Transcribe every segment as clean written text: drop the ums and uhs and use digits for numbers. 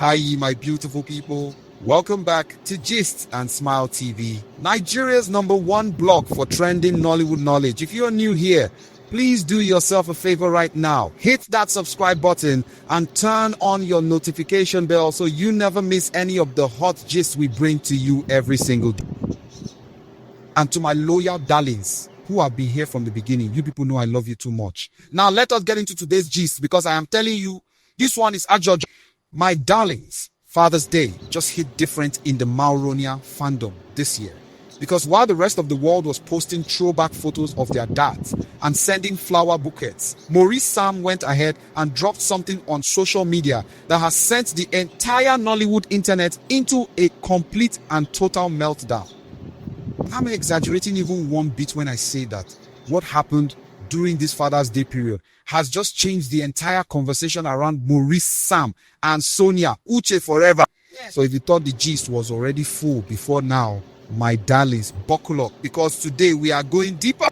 Hi, my beautiful people. Welcome back to Gist and Smile TV, Nigeria's #1 blog for trending Nollywood knowledge. If you're new here, please do yourself a favor right now. Hit that subscribe button and turn on your notification bell so you never miss any of the hot gist we bring to you every single day. And to my loyal darlings who have been here from the beginning, you people know I love you too much. Now let us get into today's gist because I am telling you, this one is Ajaj. My darlings, Father's Day just hit different in the Mauronia fandom this year. Because while the rest of the world was posting throwback photos of their dads and sending flower bouquets, Maurice Sam went ahead and dropped something on social media that has sent the entire Nollywood internet into a complete and total meltdown. I'm exaggerating even one bit when I say that what happened during this Father's Day period has just changed the entire conversation around Maurice Sam and Sonia Uche forever. So if you thought the gist was already full before now, my darlings, buckle up because today we are going deeper.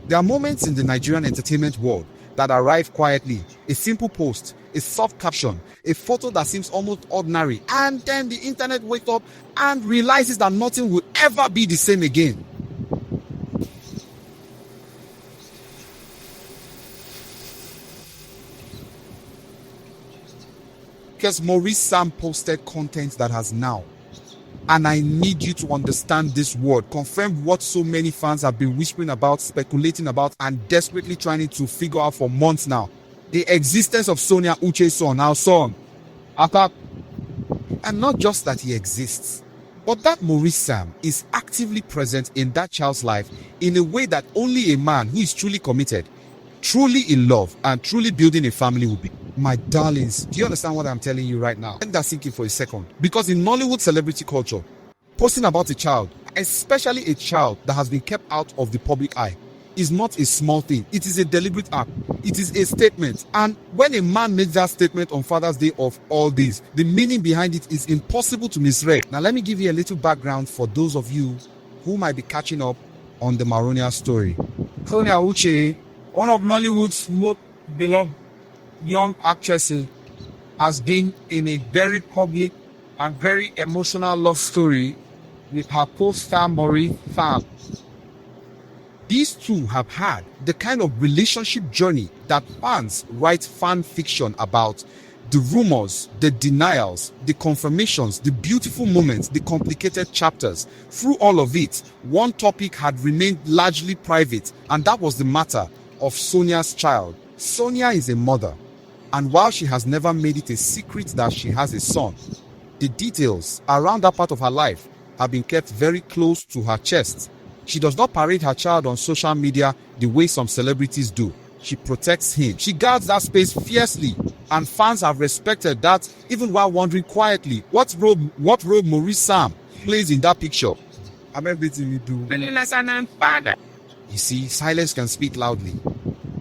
There are moments in the Nigerian entertainment world that arrive quietly. A simple post, a soft caption, a photo that seems almost ordinary, and then the internet wakes up and realizes that nothing will ever be the same again. Because Maurice Sam posted content that has now, and I need you to understand this word, confirm what so many fans have been whispering about, speculating about, and desperately trying to figure out for months now. The existence of Sonia Uche's son, our son. And not just that he exists, but that Maurice Sam is actively present in that child's life in a way that only a man who is truly committed, truly in love, and truly building a family will be. My darlings, do you understand what I'm telling you right now? Let that sink in for a second. Because in Nollywood celebrity culture, posting about a child, especially a child that has been kept out of the public eye, is not a small thing. It is a deliberate act. It is a statement. And when a man makes that statement on Father's Day of all this, the meaning behind it is impossible to misread. Now let me give you a little background for those of you who might be catching up on the Mauronia story. Sonia Uche, one of Nollywood's most beloved young actresses, has been in a very public and very emotional love story with her co-star Maurice Sam. These two have had the kind of relationship journey that fans write fan fiction about. The rumors, the denials, the confirmations, the beautiful moments, the complicated chapters. Through all of it, one topic had remained largely private, and that was the matter of Sonia's child. Sonia is a mother, and while she has never made it a secret that she has a son, the details around that part of her life have been kept very close to her chest. She does not parade her child on social media the way some celebrities do. She protects him. She guards that space fiercely, and fans have respected that even while wondering quietly what role Maurice Sam plays in that picture. I'm everything you do. You see, silence can speak loudly.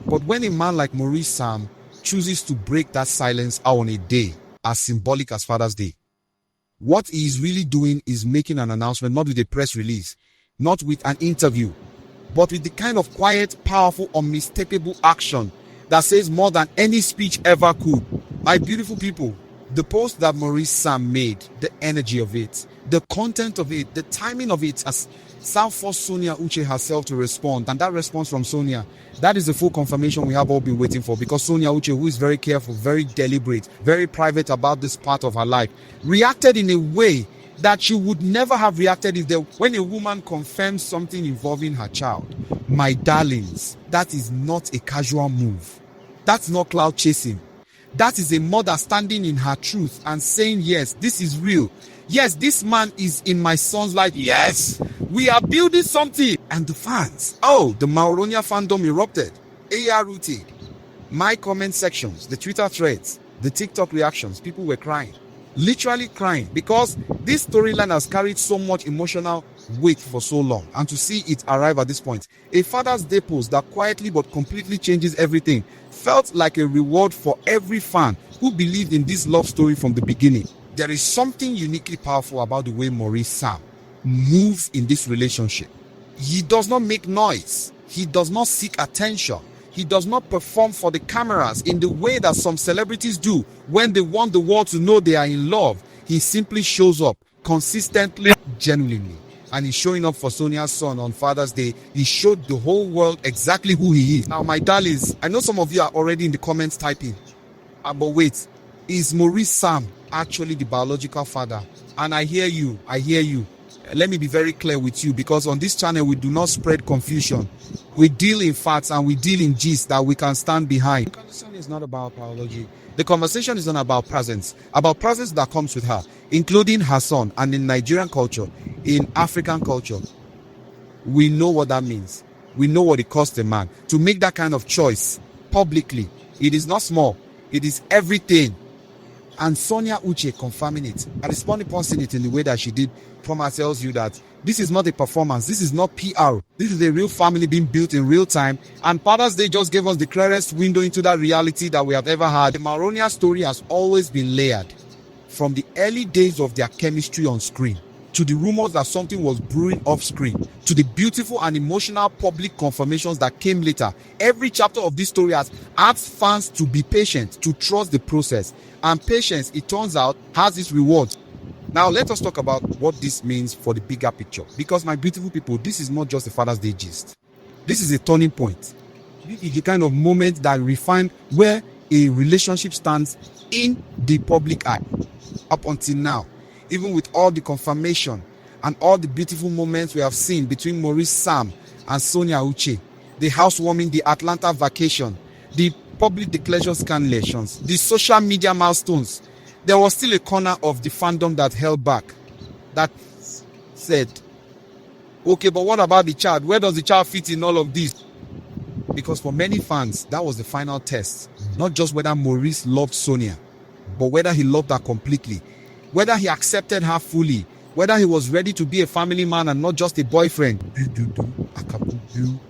But when a man like Maurice Sam chooses to break that silence out on a day as symbolic as Father's Day, what he is really doing is making an announcement, not with a press release, not with an interview, but with the kind of quiet, powerful, unmistakable action that says more than any speech ever could. My beautiful people, the post that Maurice Sam made, the energy of it, the content of it, the timing of it has forced Sonia Uche herself to respond, and that response from Sonia, that is the full confirmation we have all been waiting for, because Sonia Uche, who is very careful, very deliberate, very private about this part of her life, reacted in a way that she would never have reacted when a woman confirms something involving her child. My darlings, that is not a casual move. That's not cloud chasing. That is a mother standing in her truth and saying, yes, this is real. Yes, this man is in my son's life. Yes, we are building something. And the fans, the Mauronia fandom erupted. AR rooted. My comment sections, the Twitter threads, the TikTok reactions, people were crying. Literally crying, because this storyline has carried so much emotional weight for so long, and to see it arrive at this point, a Father's Day post that quietly but completely changes everything, felt like a reward for every fan who believed in this love story from the beginning. There is something uniquely powerful about the way Maurice Sam moves in this relationship. He does not make noise. He does not seek attention. He does not perform for the cameras in the way that some celebrities do when they want the world to know they are in love. He simply shows up consistently, genuinely. And he's showing up for Sonia's son on Father's Day. He showed the whole world exactly who he is. Now, my darlings, I know some of you are already in the comments typing. But wait, is Maurice Sam actually the biological father? And I hear you. Let me be very clear with you, because on this channel we do not spread confusion. We deal in facts and we deal in gist that we can stand behind. The conversation is not about biology. The conversation is not about presence that comes with her, including her son. And in Nigerian culture, in African culture, we know what that means. We know what it costs a man to make that kind of choice publicly. It is not small. It is everything. And Sonia Uche confirming it and responding upon it in the way that she did. Trauma tells you that this is not a performance, this is not PR, this is a real family being built in real time. And Father's Day just gave us the clearest window into that reality that we have ever had. The Maronia story has always been layered, from the early days of their chemistry on screen, to the rumors that something was brewing off screen, to the beautiful and emotional public confirmations that came later. Every chapter of this story has asked fans to be patient, to trust the process. And patience, it turns out, has its rewards. Now, let us talk about what this means for the bigger picture. Because, my beautiful people, this is not just a Father's Day gist. This is a turning point. This is the kind of moment that refines where a relationship stands in the public eye. Up until now, even with all the confirmation and all the beautiful moments we have seen between Maurice Sam and Sonia Uche, the housewarming, the Atlanta vacation, the public declaration scanlations, the social media milestones, there was still a corner of the fandom that held back, that said, okay, but what about the child? Where does the child fit in all of this? Because for many fans, that was the final test. Not just whether Maurice loved Sonia, but whether he loved her completely, whether he accepted her fully, whether he was ready to be a family man and not just a boyfriend.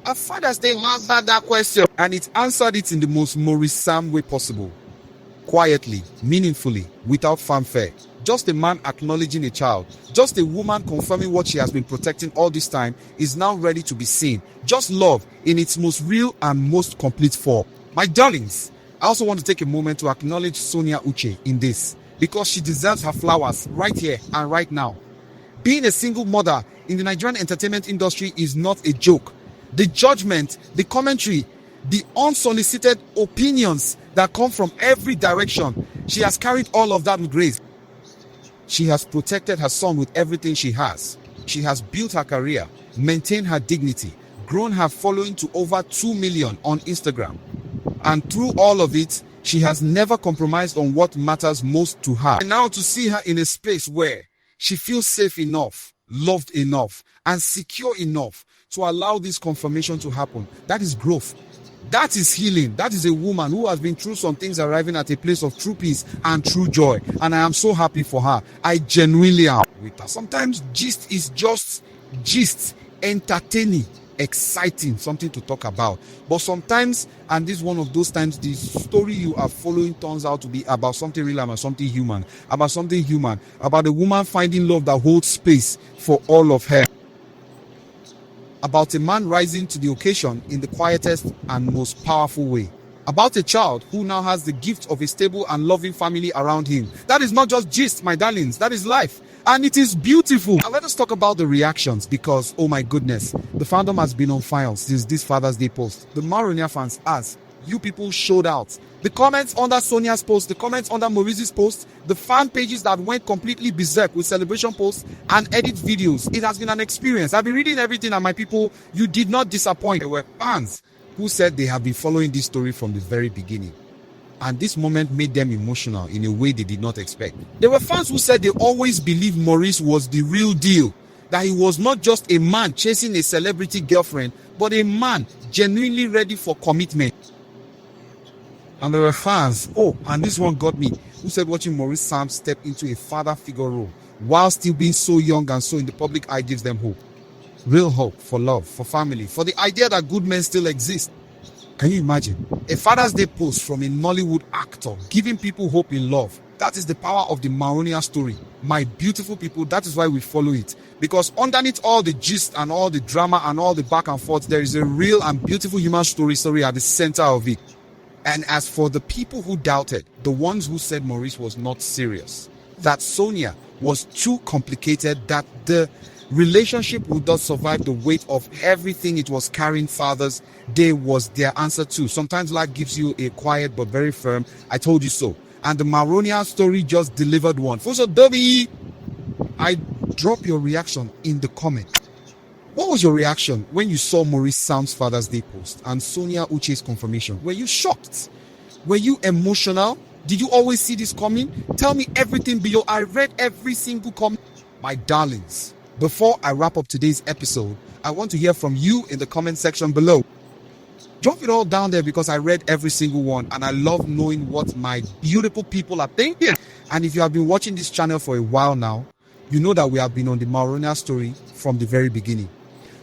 A Father's Day answered that question, and it answered it in the most Maurice Sam way possible. Quietly, meaningfully, without fanfare. Just a man acknowledging a child. Just a woman confirming what she has been protecting all this time is now ready to be seen. Just love in its most real and most complete form. My darlings, I also want to take a moment to acknowledge Sonia Uche in this, because she deserves her flowers right here and right now. Being a single mother in the Nigerian entertainment industry is not a joke. The judgment, the commentary, the unsolicited opinions that come from every direction, she has carried all of that with grace. She has protected her son with everything she has. She has built her career, maintained her dignity, grown her following to over 2 million on Instagram. And through all of it, she has never compromised on what matters most to her. And now to see her in a space where she feels safe enough, loved enough, and secure enough to allow this confirmation to happen, that is growth. That is healing. That is a woman who has been through some things, arriving at a place of true peace and true joy. And I am so happy for her. I genuinely am with her. Sometimes gist is just gist, entertaining, exciting, something to talk about. But sometimes, and this is one of those times, the story you are following turns out to be about something real, about something human, about a woman finding love that holds space for all of her. About a man rising to the occasion in the quietest and most powerful way. About a child who now has the gift of a stable and loving family around him. That is not just gist, my darlings. That is life. And it is beautiful. Now let us talk about the reactions, because, oh my goodness, the fandom has been on fire since this Father's Day post. The Maronia fans, as you people showed out. The comments under Sonia's post, the comments under Maurice's post, the fan pages that went completely berserk with celebration posts and edit videos. It has been an experience. I've been reading everything, and my people, you did not disappoint. There were fans who said they have been following this story from the very beginning, and this moment made them emotional in a way they did not expect. There were fans who said they always believed Maurice was the real deal, that he was not just a man chasing a celebrity girlfriend, but a man genuinely ready for commitment. And there were fans, and this one got me, who said watching Maurice Sam step into a father figure role while still being so young and so in the public eye gives them hope. Real hope for love, for family, for the idea that good men still exist. Can you imagine? A Father's Day post from a Nollywood actor giving people hope in love. That is the power of the Maronia story. My beautiful people, that is why we follow it. Because underneath all the gist and all the drama and all the back and forth, there is a real and beautiful human story at the center of it. And as for the people who doubted, the ones who said Maurice was not serious, that Sonia was too complicated, that the relationship would not survive the weight of everything it was carrying, Father's Day was their answer too. Sometimes life gives you a quiet but very firm, I told you so. And the Maronia story just delivered one. Fuso Dobby, I drop your reaction in the comment. What was your reaction when you saw Maurice Sam's Father's Day post and Sonia Uche's confirmation? Were you shocked? Were you emotional? Did you always see this coming? Tell me everything below. I read every single comment. My darlings, before I wrap up today's episode, I want to hear from you in the comment section below. Drop it all down there because I read every single one and I love knowing what my beautiful people are thinking. And if you have been watching this channel for a while now, you know that we have been on the Maronia story from the very beginning.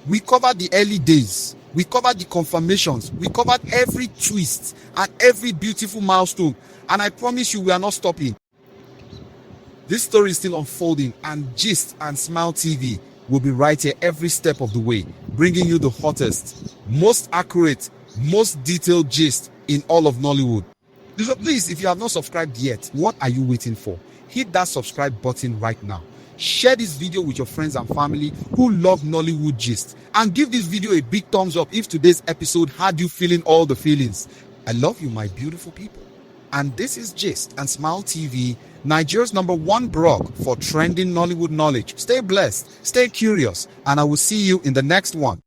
We covered the early days. We covered the confirmations. We covered every twist and every beautiful milestone. And I promise you, we are not stopping. This story is still unfolding, and Gist and Smile TV will be right here every step of the way, bringing you the hottest, most accurate, most detailed gist in all of Nollywood. So please, if you have not subscribed yet, what are you waiting for? Hit that subscribe button right now. Share this video with your friends and family who love Nollywood gist, and give this video a big thumbs up if today's episode had you feeling all the feelings. I love you, my beautiful people. And this is Gist and Smile TV, Nigeria's #1 blog for trending Nollywood knowledge. Stay blessed, stay curious, and I will see you in the next one.